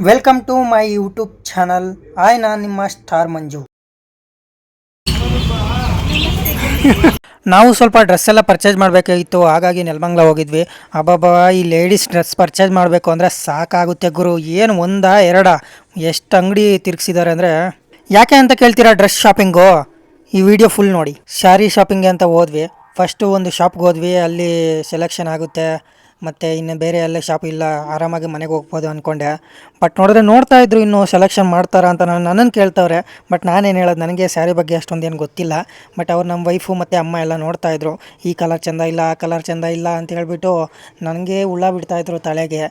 Welcome to my YouTube channel. ನಾನು ನಿಮ್ಮ star ಮಂಜು. ನಾವು ಸ್ವಲ್ಪ ಡ್ರೆಸ್ ಎಲ್ಲ ಪರ್ಚೇಸ್ ಮಾಡಬೇಕಾಗಿತ್ತು, ಹಾಗಾಗಿ ನೆಲಮಂಗಲ ಹೋಗಿದ್ವಿ. ಅಬ್ಬಬ್ಬಾ, ಈ ಲೇಡೀಸ್ ಡ್ರೆಸ್ ಪರ್ಚೇಸ್ ಮಾಡಬೇಕು ಅಂದರೆ ಸಾಕಾಗುತ್ತೆ ಗುರು. ಏನು ಒಂದಾ ಎರಡಾ, ಎಷ್ಟು ಅಂಗಡಿ ತಿರುಗಿಸಿದ್ದಾರೆ ಅಂದರೆ. ಯಾಕೆ ಅಂತ ಕೇಳ್ತೀರಾ ಡ್ರೆಸ್ ಶಾಪಿಂಗು? ಈ ವಿಡಿಯೋ ಫುಲ್ ನೋಡಿ. ಸ್ಯಾರಿ ಶಾಪಿಂಗ್ಗೆ ಅಂತ ಹೋದ್ವಿ. ಫಸ್ಟು ಒಂದು ಶಾಪ್ಗೆ ಹೋದ್ವಿ, ಅಲ್ಲಿ ಸೆಲೆಕ್ಷನ್ ಆಗುತ್ತೆ. ಮತ್ತು ಇನ್ನು ಬೇರೆ ಎಲ್ಲ ಶಾಪ್ ಇಲ್ಲ, ಆರಾಮಾಗಿ ಮನೆಗೆ ಹೋಗ್ಬೋದು ಅಂದ್ಕೊಂಡೆ. ಬಟ್ ನೋಡಿದ್ರೆ ನೋಡ್ತಾ ಇದ್ರು, ಇನ್ನೂ ಸೆಲೆಕ್ಷನ್ ಮಾಡ್ತಾರಾ ಅಂತ ನನ್ನನ್ನು ಕೇಳ್ತವ್ರೆ. ಬಟ್ ನಾನೇನು ಹೇಳೋದು, ನನಗೆ ಸ್ಯಾರಿ ಬಗ್ಗೆ ಅಷ್ಟೊಂದು ಏನು ಗೊತ್ತಿಲ್ಲ. ಬಟ್ ಅವ್ರು ನಮ್ಮ ವೈಫು ಮತ್ತು ಅಮ್ಮ ಎಲ್ಲ ನೋಡ್ತಾ ಇದ್ರು. ಈ ಕಲರ್ ಚೆಂದ ಇಲ್ಲ, ಆ ಕಲರ್ ಚೆಂದ ಇಲ್ಲ ಅಂತ ಹೇಳ್ಬಿಟ್ಟು ನನಗೆ ಹುಳ ಬಿಡ್ತಾಯಿದ್ರು ತಲೆಗೆ.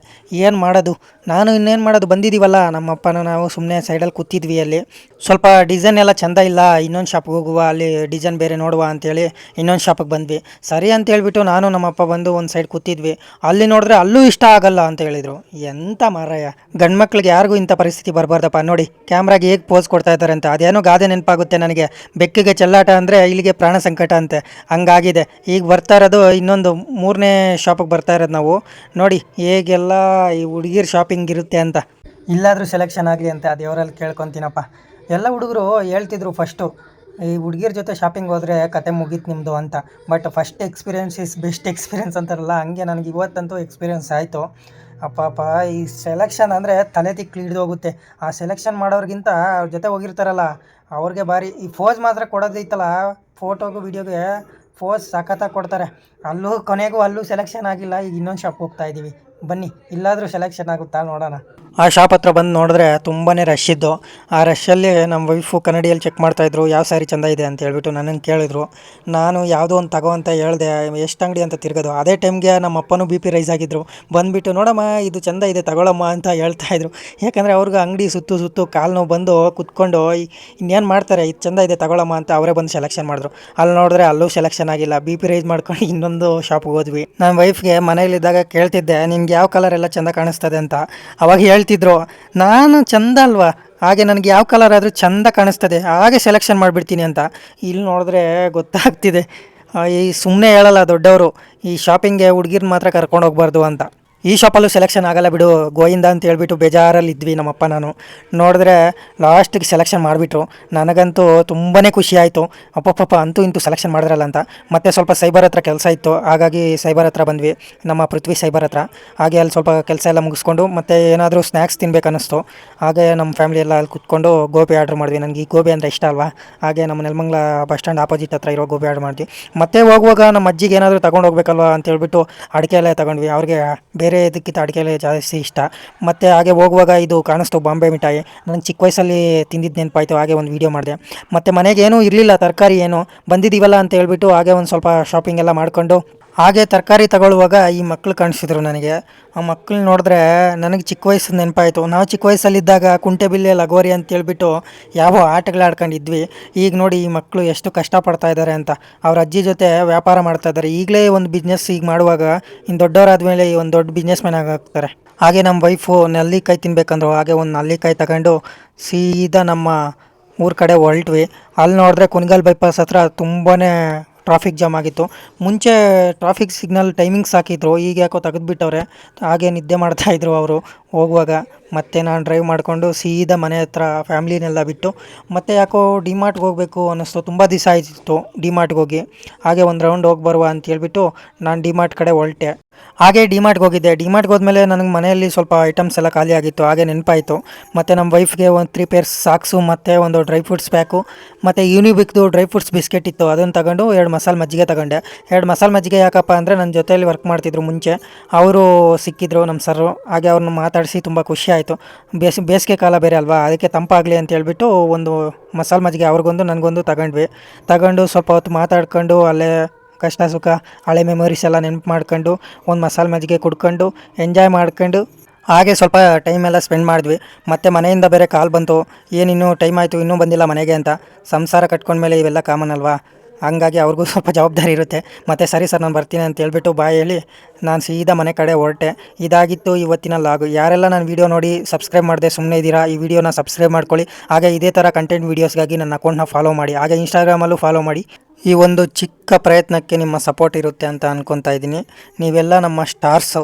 ಏನು ಮಾಡೋದು, ನಾನು ಇನ್ನೇನು ಮಾಡೋದು, ಬಂದಿದ್ದೀವಲ್ಲ ನಮ್ಮಪ್ಪನ ನಾವು ಸುಮ್ಮನೆ ಸೈಡಲ್ಲಿ ಕೂತಿದ್ವಿ. ಅಲ್ಲಿ ಸ್ವಲ್ಪ ಡಿಸೈನ್ ಎಲ್ಲ ಚೆಂದ ಇಲ್ಲ, ಇನ್ನೊಂದು ಶಾಪ್ಗೆ ಹೋಗುವ, ಅಲ್ಲಿ ಡಿಸೈನ್ ಬೇರೆ ನೋಡುವ ಅಂತೇಳಿ ಇನ್ನೊಂದು ಶಾಪಿಗೆ ಬಂದ್ವಿ. ಸರಿ ಅಂತ ಹೇಳ್ಬಿಟ್ಟು ನಾನು ನಮ್ಮಪ್ಪ ಬಂದು ಒಂದು ಸೈಡ್ ಕೂತಿದ್ವಿ. ಅಲ್ಲಿ ನೋಡಿದ್ರೆ ಅಲ್ಲೂ ಇಷ್ಟ ಆಗಲ್ಲ ಅಂತ ಹೇಳಿದರು. ಎಂಥ ಮಾರಾಯ, ಗಂಡು ಮಕ್ಳಿಗೆ ಯಾರಿಗೂ ಇಂಥ ಪರಿಸ್ಥಿತಿ ಬರಬಾರ್ದಪ್ಪ. ನೋಡಿ ಕ್ಯಾಮ್ರಾಗೆ ಹೇಗೆ ಪೋಸ್ ಕೊಡ್ತಾ ಇದ್ದಾರೆ ಅಂತ. ಅದೇನೋ ಗಾದೆ ನೆನಪಾಗುತ್ತೆ ನನಗೆ, ಬೆಕ್ಕಿಗೆ ಚೆಲ್ಲಾಟ ಅಂದರೆ ಇಲ್ಲಿಗೆ ಪ್ರಾಣ ಸಂಕಟ ಅಂತೆ. ಹಂಗಾಗಿದೆ. ಈಗ ಬರ್ತಾ ಇರೋದು ಇನ್ನೊಂದು 3ನೇ ಶಾಪಿಗೆ ಬರ್ತಾ ಇರೋದು ನಾವು. ನೋಡಿ ಹೇಗೆಲ್ಲ ಈ ಹುಡುಗಿರ್ ಶಾಪಿಂಗ್ ಇರುತ್ತೆ ಅಂತ. ಇಲ್ಲಾದರೂ ಸೆಲೆಕ್ಷನ್ ಆಗಲಿ ಅಂತ ದೇವರಲ್ಲಿ ಕೇಳ್ಕೊತೀನಪ್ಪ. ಎಲ್ಲ ಹುಡುಗರು ಹೇಳ್ತಿದ್ರು ಫಸ್ಟು, ಈ ಹುಡುಗಿರ ಜೊತೆ ಶಾಪಿಂಗ್ ಹೋದರೆ ಕತೆ ಮುಗೀತು ನಿಮ್ಮದು ಅಂತ. But first experience is best experience ಅಂತಾರಲ್ಲ, ಹಂಗೆ ನನಗೆ ಇವತ್ತಂತೂ ಎಕ್ಸ್ಪೀರಿಯೆನ್ಸ್ ಆಯಿತು. ಅಪ್ಪ ಈ ಸೆಲೆಕ್ಷನ್ ಅಂದರೆ ತಲೆ ತಿಕ್ಕಿ ಹಿಡಿದೋಗುತ್ತೆ. ಆ ಸೆಲೆಕ್ಷನ್ ಮಾಡೋರಿಗಿಂತ ಅವ್ರ ಜೊತೆ ಹೋಗಿರ್ತಾರಲ್ಲ ಅವ್ರಿಗೆ ಭಾರಿ. ಈ ಫೋಸ್ ಮಾತ್ರ ಕೊಡೋದೈತಲ್ಲ, ಫೋಟೋಗೂ ವೀಡಿಯೋಗೆ ಫೋಸ್ ಸಖತ್ತಾಗಿ ಕೊಡ್ತಾರೆ. ಅಲ್ಲೂ ಸೆಲೆಕ್ಷನ್ ಆಗಿಲ್ಲ. ಈಗ ಇನ್ನೊಂದು ಶಾಪ್ಗೆ ಹೋಗ್ತಾ ಇದ್ದೀವಿ, ಬನ್ನಿ ಇಲ್ಲಾದರೂ ಸೆಲೆಕ್ಷನ್ ಆಗುತ್ತಾ ನೋಡೋಣ. ಆ ಶಾಪ್ ಹತ್ರ ಬಂದು ನೋಡಿದ್ರೆ ತುಂಬಾ ರಶ್ ಇದ್ದು. ಆ ರಶ್ಶಲ್ಲಿ ನಮ್ಮ ವೈಫು ಕನ್ನಡಿಯಲ್ಲಿ ಚೆಕ್ ಮಾಡ್ತಾಯಿದ್ರು, ಯಾವ ಸ್ಯಾರಿ ಚೆಂದ ಇದೆ ಅಂತ ಹೇಳ್ಬಿಟ್ಟು ನನ್ನನ್ನು ಕೇಳಿದ್ರು. ನಾನು ಯಾವುದೋ ಒಂದು ತಗೋ ಅಂತ ಹೇಳಿದೆ. ಎಷ್ಟು ಅಂಗಡಿ ಅಂತ ತಿರ್ಗೋದು. ಅದೇ ಟೈಮ್ಗೆ ನಮ್ಮ ಅಪ್ಪನೂ BP ರೈಸ್ ಆಗಿದ್ದರು. ಬಂದುಬಿಟ್ಟು ನೋಡಮ್ಮ ಇದು ಚೆಂದ ಇದೆ ತಗೊಳಮ್ಮ ಅಂತ ಹೇಳ್ತಾಯಿದ್ರು. ಯಾಕಂದರೆ ಅವ್ರಿಗೆ ಅಂಗಡಿ ಸುತ್ತು ಕಾಲು ನೋವು ಬಂದು ಕುತ್ಕೊಂಡು ಇನ್ನೇನು ಮಾಡ್ತಾರೆ, ಇದು ಚೆಂದ ಇದೆ ತಗೊಳಮ್ಮ ಅಂತ ಅವರೇ ಬಂದು ಸೆಲೆಕ್ಷನ್ ಮಾಡಿದ್ರು. ಅಲ್ಲಿ ನೋಡಿದ್ರೆ ಅಲ್ಲೂ ಸೆಲೆಕ್ಷನ್ ಆಗಿಲ್ಲ. BP ರೈಸ್ ಮಾಡ್ಕೊಂಡು ಇನ್ನೊಂದು ಶಾಪ್ಗೆ ಹೋದ್ವಿ. ನನ್ನ ವೈಫ್ಗೆ ಮನೇಲಿದ್ದಾಗ ಕೇಳ್ತಿದ್ದೆ, ನಿಮ್ಗೆ ಯಾವ ಕಲರ್ ಎಲ್ಲ ಚೆಂದ ಕಾಣಿಸ್ತದೆ ಅಂತ. ಅವಾಗ ಹೇಳ್ತಿದ್ರು, ನಾನು ಚೆಂದ ಅಲ್ವಾ, ಹಾಗೆ ನನಗೆ ಯಾವ ಕಲರ್ ಆದರೂ ಚೆಂದ ಕಾಣಿಸ್ತದೆ, ಹಾಗೆ ಸೆಲೆಕ್ಷನ್ ಮಾಡಿಬಿಡ್ತೀನಿ ಅಂತ. ಇಲ್ಲಿ ನೋಡಿದ್ರೆ ಗೊತ್ತಾಗ್ತಿದೆ, ಈ ಸುಮ್ಮನೆ ಹೇಳಲ್ಲ ದೊಡ್ಡವರು, ಈ ಶಾಪಿಂಗ್ಗೆ ಹುಡುಗಿರ್ನ ಮಾತ್ರ ಕರ್ಕೊಂಡು ಹೋಗ್ಬಾರ್ದು ಅಂತ. ಈ ಶಾಪಲ್ಲೂ ಸೆಲೆಕ್ಷನ್ ಆಗಲ್ಲ ಬಿಡು ಗೋಯಿಂದ ಅಂತ ಹೇಳ್ಬಿಟ್ಟು ಬೇಜಾರಲ್ಲಿ ಇದ್ವಿ ನಮ್ಮಪ್ಪ ನಾನು. ನೋಡಿದ್ರೆ ಲಾಸ್ಟಿಗೆ ಸೆಲೆಕ್ಷನ್ ಮಾಡಿಬಿಟ್ರು. ನನಗಂತೂ ತುಂಬಾ ಖುಷಿ ಆಯಿತು. ಅಪ್ಪಪ್ಪ ಅಂತೂ ಇಂತೂ ಸೆಲೆಕ್ಷನ್ ಮಾಡಿದ್ರಲ್ಲ ಅಂತ. ಮತ್ತು ಸ್ವಲ್ಪ ಸೈಬರ್ ಹತ್ರ ಕೆಲಸ ಇತ್ತು, ಹಾಗಾಗಿ ಸೈಬರ್ ಹತ್ರ ಬಂದ್ವಿ, ನಮ್ಮ ಪೃಥ್ವಿ ಸೈಬರ್ ಹತ್ರ. ಹಾಗೆ ಅಲ್ಲಿ ಸ್ವಲ್ಪ ಕೆಲಸ ಎಲ್ಲ ಮುಗಿಸ್ಕೊಂಡು ಮತ್ತೆ ಏನಾದರೂ ಸ್ನ್ಯಾಕ್ಸ್ ತಿನ್ಬೇಕು ಅನ್ನಿಸ್ತು. ಹಾಗೆ ನಮ್ಮ ಫ್ಯಾಮಿಲಿ ಎಲ್ಲ ಅಲ್ಲಿ ಕುತ್ಕೊಂಡು ಗೋಬಿ ಆರ್ಡ್ರ್ ಮಾಡಿದ್ವಿ. ನನಗೆ ಈ ಗೋಬಿ ಅಂದರೆ ಇಷ್ಟ ಅಲ್ವಾ, ಹಾಗೆ ನಮ್ಮ ನೆಲಮಂಗಲ ಬಸ್ ಸ್ಟ್ಯಾಂಡ್ ಆಪೋಸಿಟ್ ಹತ್ರ ಇರೋ ಗೋಬಿ ಆರ್ಡ್ರ್ ಮಾಡಿದ್ವಿ. ಮತ್ತೆ ಹೋಗುವಾಗ ನಮ್ಮ ಅಜ್ಜಿಗೆ ಏನಾದರೂ ತೊಗೊಂಡು ಹೋಗ್ಬೇಕಲ್ವ ಅಂತ ಹೇಳ್ಬಿಟ್ಟು ಅಡಿಕೆ ಎಲ್ಲ ತಗೊಂಡ್ವಿ. ಅವ್ರಿಗೆ ಬೇರೆ ಇದಕ್ಕಿಂತ ಅಡಿಕೆಲೆ ಜಾಸ್ತಿ ಇಷ್ಟ. ಮತ್ತು ಹಾಗೆ ಹೋಗುವಾಗ ಇದು ಕಾಣಿಸ್ತು ಬಾಂಬೆ ಮಿಠಾಯಿ. ನನಗೆ ಚಿಕ್ಕ ವಯಸ್ಸಲ್ಲಿ ತಿಂದಿದ್ದು ನೆನಪಾಯಿತು, ಹಾಗೆ ಒಂದು ವೀಡಿಯೋ ಮಾಡಿದೆ. ಮತ್ತು ಮನೆಗೆ ಏನೂ ಇರಲಿಲ್ಲ, ತರಕಾರಿ ಏನು ಬಂದಿದ್ದೀವಲ್ಲ ಅಂತ ಹೇಳ್ಬಿಟ್ಟು ಹಾಗೆ ಒಂದು ಸ್ವಲ್ಪ ಶಾಪಿಂಗ್ ಎಲ್ಲ ಮಾಡಿಕೊಂಡು ಹಾಗೆ ತರಕಾರಿ ತಗೊಳ್ಳುವಾಗ ಈ ಮಕ್ಕಳು ಕಾಣಿಸಿದ್ರು ನನಗೆ. ಆ ಮಕ್ಕಳು ನೋಡಿದ್ರೆ ನನಗೆ ಚಿಕ್ಕ ವಯಸ್ಸು ನೆನಪಾಯಿತು. ನಾವು ಚಿಕ್ಕ ವಯಸ್ಸಲ್ಲಿದ್ದಾಗ ಕುಂಟೆಬಿಲ್ಲೆ ಲಗೋರಿ ಅಂತೇಳ್ಬಿಟ್ಟು ಯಾವ ಆಟಗಳು ಆಡ್ಕೊಂಡಿದ್ವಿ. ಈಗ ನೋಡಿ ಈ ಮಕ್ಕಳು ಎಷ್ಟು ಕಷ್ಟಪಡ್ತಾ ಇದ್ದಾರೆ ಅಂತ. ಅವ್ರ ಅಜ್ಜಿ ಜೊತೆ ವ್ಯಾಪಾರ ಮಾಡ್ತಾ ಇದ್ದಾರೆ. ಈಗಲೇ ಒಂದು ಬಿಸ್ನೆಸ್ ಈಗ ಮಾಡುವಾಗ ಇನ್ನು ದೊಡ್ಡವರಾದ್ಮೇಲೆ ಈ ಒಂದು ದೊಡ್ಡ ಬಿಸ್ನೆಸ್ ಮ್ಯಾನ್ ಆಗ್ತಾರೆ. ಹಾಗೆ ನಮ್ಮ ವೈಫು ನೆಲ್ಲಿಕಾಯಿ ತಿನ್ಬೇಕಂದ್ರು, ಹಾಗೆ ಒಂದು ನೆಲ್ಲಿಕಾಯಿ ತಗೊಂಡು ಸೀದಾ ನಮ್ಮ ಊರ ಕಡೆ ಹೊರಟ್ವಿ. ಅಲ್ಲಿ ನೋಡಿದ್ರೆ ಕುಣಿಗಲ್ ಬೈಪಾಸ್ ಹತ್ರ ತುಂಬಾ ಟ್ರಾಫಿಕ್ ಜಾಮ್ ಆಗಿತ್ತು. ಮುಂಚೆ ಟ್ರಾಫಿಕ್ ಸಿಗ್ನಲ್ ಟೈಮಿಂಗ್ಸ್ ಹಾಕಿದ್ರು, ಈಗ ಯಾಕೋ ತೆಗೆದುಬಿಟ್ಟವ್ರೆ. ಹಾಗೆ ನಿದ್ದೆ ಮಾಡ್ತಾಯಿದ್ರು ಅವರು ಹೋಗುವಾಗ. ಮತ್ತು ನಾನು ಡ್ರೈವ್ ಮಾಡಿಕೊಂಡು ಸೀದಾ ಮನೆ ಹತ್ರ ಫ್ಯಾಮ್ಲಿನೆಲ್ಲ ಬಿಟ್ಟು ಮತ್ತೆ ಯಾಕೋ ಡಿಮಾರ್ಟ್ಗೆ ಹೋಗಬೇಕು ಅನ್ನಿಸ್ತು. ತುಂಬ ದಿವಸ ಆಯಿತು ಡಿಮಾರ್ಟ್ಗೆ ಹೋಗಿ. ಹಾಗೆ ಒಂದು ರೌಂಡ್ ಹೋಗಿ ಬರುವ ಅಂತ ಹೇಳ್ಬಿಟ್ಟು ನಾನು ಡಿಮಾರ್ಟ್ ಕಡೆ ಹೊರಟೆ. ಹಾಗೆ ಡಿಮಾರ್ಟ್ಗೆ ಹೋಗಿದ್ದೆ. ಡಿಮಾರ್ಟ್ಗೆ ಹೋದ್ಮೇಲೆ ನನಗೆ ಮನೆಯಲ್ಲಿ ಸ್ವಲ್ಪ ಐಟಮ್ಸ್ ಎಲ್ಲ ಖಾಲಿ ಆಗಿತ್ತು, ಹಾಗೆ ನೆನಪಾಯಿತು. ಮತ್ತು ನಮ್ಮ ವೈಫ್ಗೆ ಒಂದು 3 ಪೇರ್ಸ್ ಸಾಕ್ಸು ಮತ್ತು ಒಂದು ಡ್ರೈ ಫ್ರೂಟ್ಸ್ ಪ್ಯಾಕು ಮತ್ತು ಯೂನಿಬಿಕ್ದು ಡ್ರೈ ಫ್ರೂಟ್ಸ್ ಬಿಸ್ಕೆಟ್ ಇತ್ತು, ಅದನ್ನು ತಗೊಂಡು 2 ಮಸಾಲೆ ಮಜ್ಜಿಗೆ ತಗೊಂಡೆ. 2 ಮಸಾಲೆ ಮಜ್ಜಿಗೆ ಯಾಕಪ್ಪ ಅಂದರೆ ನನ್ನ ಜೊತೆಯಲ್ಲಿ ವರ್ಕ್ ಮಾಡ್ತಿದ್ರು ಮುಂಚೆ, ಅವರು ಸಿಕ್ಕಿದ್ರು ನಮ್ಮ ಸರ್ರು. ಹಾಗೆ ಅವ್ರನ್ನ ಮಾತಾಡಿಸಿ ತುಂಬ ಖುಷಿ ಆಯಿತು. ಬೇಸಿಗೆ ಕಾಲ ಬೇರೆ ಅಲ್ವಾ, ಅದಕ್ಕೆ ತಂಪಾಗಲಿ ಅಂತ ಹೇಳ್ಬಿಟ್ಟು ಒಂದು ಮಸಾಲೆ ಮಜ್ಜಿಗೆ ಅವ್ರಿಗೊಂದು ನನಗೊಂದು ತಗೊಂಡು ಸ್ವಲ್ಪ ಹೊತ್ತು ಮಾತಾಡ್ಕೊಂಡು ಅಲ್ಲೇ ಕಷ್ಟ ಸುಖ ಹಳೆ ಮೆಮೊರೀಸ್ ಎಲ್ಲ ನೆನಪು ಮಾಡ್ಕೊಂಡು ಒಂದು ಮಸಾಲೆ ಮಜ್ಜಿಗೆ ಕುಡ್ಕೊಂಡು ಎಂಜಾಯ್ ಮಾಡ್ಕೊಂಡು ಹಾಗೆ ಸ್ವಲ್ಪ ಟೈಮೆಲ್ಲ ಸ್ಪೆಂಡ್ ಮಾಡಿದ್ವಿ. ಮತ್ತು ಮನೆಯಿಂದ ಬೇರೆ ಕಾಲ್ ಬಂತು, ಏನಿನ್ನೂ ಟೈಮ್ ಆಯಿತು ಇನ್ನೂ ಬಂದಿಲ್ಲ ಮನೆಗೆ ಅಂತ. ಸಂಸಾರ ಕಟ್ಕೊಂಡ್ಮೇಲೆ ಇವೆಲ್ಲ ಕಾಮನ್ ಅಲ್ವಾ, ಹಂಗಾಗಿ ಅವ್ರಿಗೂ ಸ್ವಲ್ಪ ಜವಾಬ್ದಾರಿ ಇರುತ್ತೆ. ಮತ್ತು ಸರಿ ಸರ್ ನಾನು ಬರ್ತೀನಿ ಅಂತ ಹೇಳ್ಬಿಟ್ಟು ಬಾಯ್ ಹೇಳಿ ನಾನು ಸೀದಾ ಮನೆ ಕಡೆ ಹೊರಟೆ. ಇದಾಗಿತ್ತು ಇವತ್ತಿನ ಲಾಗು. ಯಾರೆಲ್ಲ ನಾನು ವೀಡಿಯೋ ನೋಡಿ ಸಬ್ಸ್ಕ್ರೈಬ್ ಮಾಡಿದೆ ಸುಮ್ಮನೆ ಇದ್ದೀರಾ, ಈ ವಿಡಿಯೋನ ಸಬ್ಸ್ಕ್ರೈಬ್ ಮಾಡ್ಕೊಳ್ಳಿ. ಹಾಗೆ ಇದೇ ಥರ ಕಂಟೆಂಟ್ ವೀಡಿಯೋಸ್ಗಾಗಿ ನನ್ನ ಅಕೌಂಟ್ನ ಫಾಲೋ ಮಾಡಿ, ಹಾಗೆ ಇನ್ಸ್ಟಾಗ್ರಾಮಲ್ಲೂ ಫಾಲೋ ಮಾಡಿ. ಈ ಒಂದು ಚಿಕ್ಕ ಪ್ರಯತ್ನಕ್ಕೆ ನಿಮ್ಮ ಸಪೋರ್ಟ್ ಇರುತ್ತೆ ಅಂತ ಅಂದ್ಕೊತಾ ಇದ್ದೀನಿ. ನೀವೆಲ್ಲ ನಮ್ಮ ಸ್ಟಾರ್ಸು.